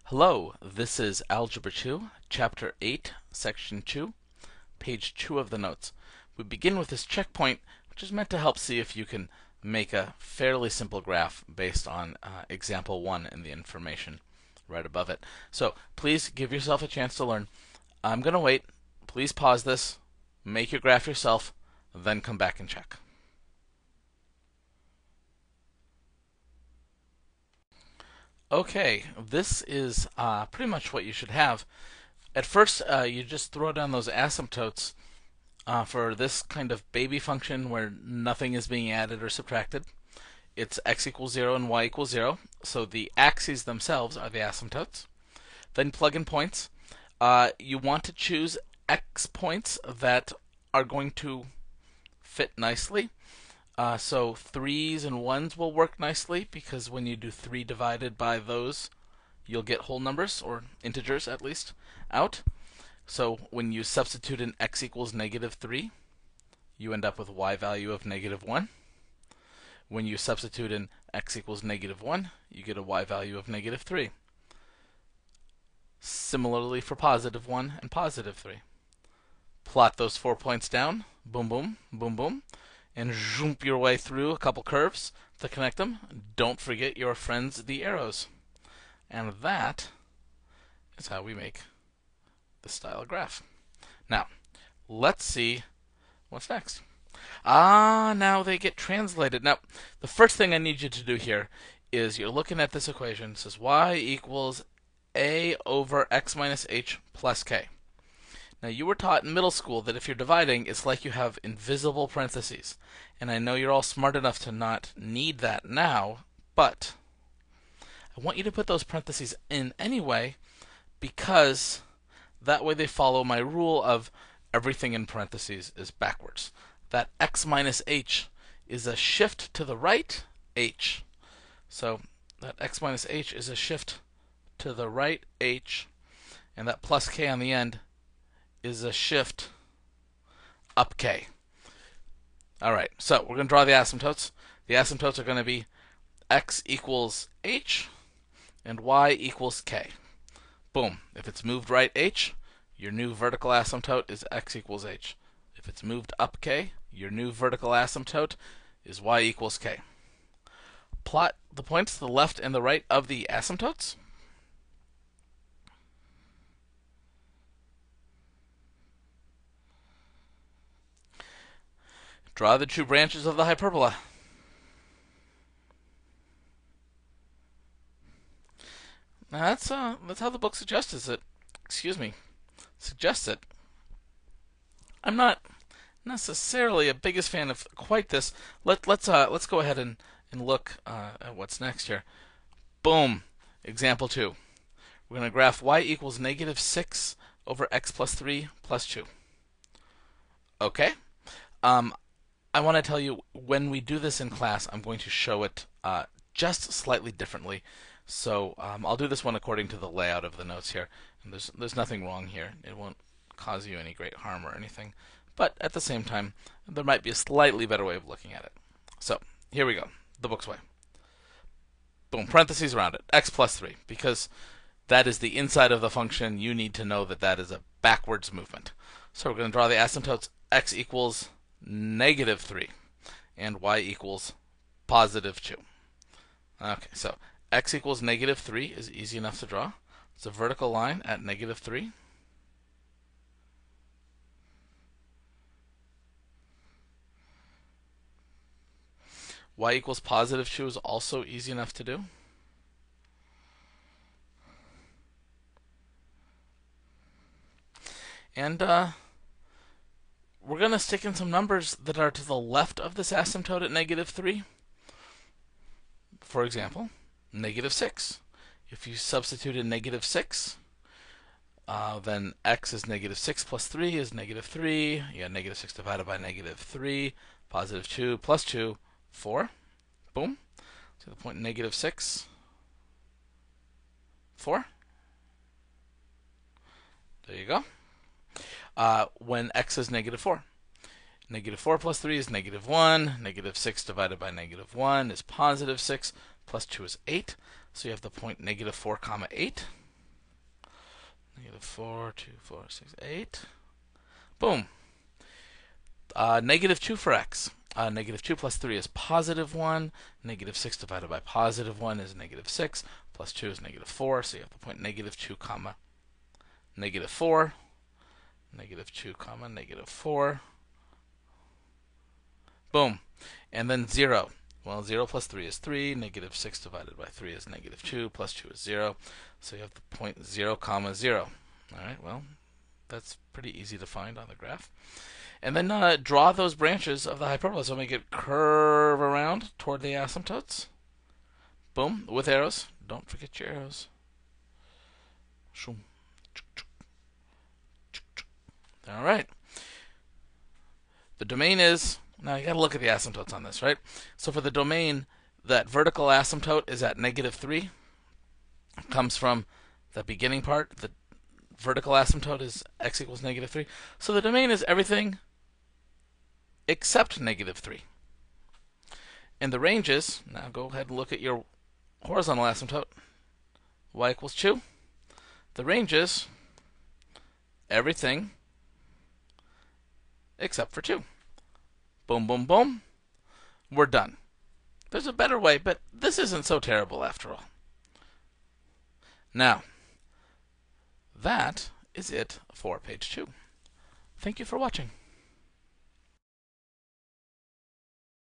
Hello, this is Algebra 2, Chapter 8, Section 2, Page 2 of the notes. We begin with this checkpoint, which is meant to help see if you can make a fairly simple graph based on example 1 in the information right above it. So please give yourself a chance to learn. I'm going to wait. Please pause this, make your graph yourself, then come back and check. Okay, this is pretty much what you should have. At first, you just throw down those asymptotes for this kind of baby function where nothing is being added or subtracted. It's x equals 0 and y equals 0, so the axes themselves are the asymptotes. Then plug in points. You want to choose x points that are going to fit nicely. So 3's and 1's will work nicely because when you do 3 divided by those, you'll get whole numbers, or integers at least, out. So when you substitute in x equals -3, you end up with y value of -1. When you substitute in x equals -1, you get a y value of -3. Similarly for +1 and +3. Plot those 4 points down, boom, boom, boom, boom, and zoom your way through a couple curves to connect them. Don't forget your friends, the arrows. And that is how we make the style graph. Now, let's see what's next. Now they get translated. Now, the first thing I need you to do here is you're looking at this equation. It says y equals a over x minus h plus k. Now, you were taught in middle school that if you're dividing, it's like you have invisible parentheses. And I know you're all smart enough to not need that now, but I want you to put those parentheses in anyway, because that way they follow my rule of everything in parentheses is backwards. That x minus h is a shift to the right h. So that x minus h is a shift to the right h, and that plus k on the end is a shift up k. Alright, so we're going to draw the asymptotes. The asymptotes are going to be x equals h and y equals k. Boom. If it's moved right h, your new vertical asymptote is x equals h. If it's moved up k, your new vertical asymptote is y equals k. Plot the points to the left and the right of the asymptotes. Draw the two branches of the hyperbola. Now that's how the book suggests it. Suggests it. I'm not necessarily a biggest fan of quite this. Let's go ahead and look at what's next here. Boom. Example 2. We're going to graph y equals -6 over x plus 3 plus 2. Okay. I want to tell you, when we do this in class, I'm going to show it just slightly differently. So I'll do this one according to the layout of the notes here. And there's nothing wrong here. It won't cause you any great harm or anything. But at the same time, there might be a slightly better way of looking at it. So here we go, the book's way. Boom, parentheses around it, x plus 3. Because that is the inside of the function, you need to know that that is a backwards movement. So we're going to draw the asymptotes. X equals -3 and y equals +2. Okay, so x equals -3 is easy enough to draw. It's a vertical line at -3. Y equals +2 is also easy enough to do. And we're going to stick in some numbers that are to the left of this asymptote at -3. For example, -6. If you substitute in -6, then x is -6 plus 3 is -3. You got -6 divided by -3, +2 plus 2, 4. Boom. To the point -6, 4. There you go. When x is -4. -4 plus 3 is -1. -6 divided by -1 is +6. Plus 2 is 8. So you have the point -4, 8. -4, 2, 4, 6, 8. Boom. -2 for x. -2 plus 3 is +1. -6 divided by +1 is -6. Plus 2 is -4. So you have the point -2 comma -4. -2 comma -4. Boom. And then 0. Well, 0 plus 3 is 3. -6 divided by 3 is -2. Plus 2 is 0. So you have the point 0 comma 0. All right, well, that's pretty easy to find on the graph. And then draw those branches of the hyperbola. So make it curve around toward the asymptotes. Boom, with arrows. Don't forget your arrows. All right. The domain is, now you got to look at the asymptotes on this, right? So for the domain, that vertical asymptote is at -3. It comes from the beginning part. The vertical asymptote is x equals -3. So the domain is everything except -3. And the ranges, now go ahead and look at your horizontal asymptote, y equals 2. The ranges, everything except for 2. Boom, boom, boom. We're done. There's a better way, but this isn't so terrible after all. Now, that is it for page 2. Thank you for watching.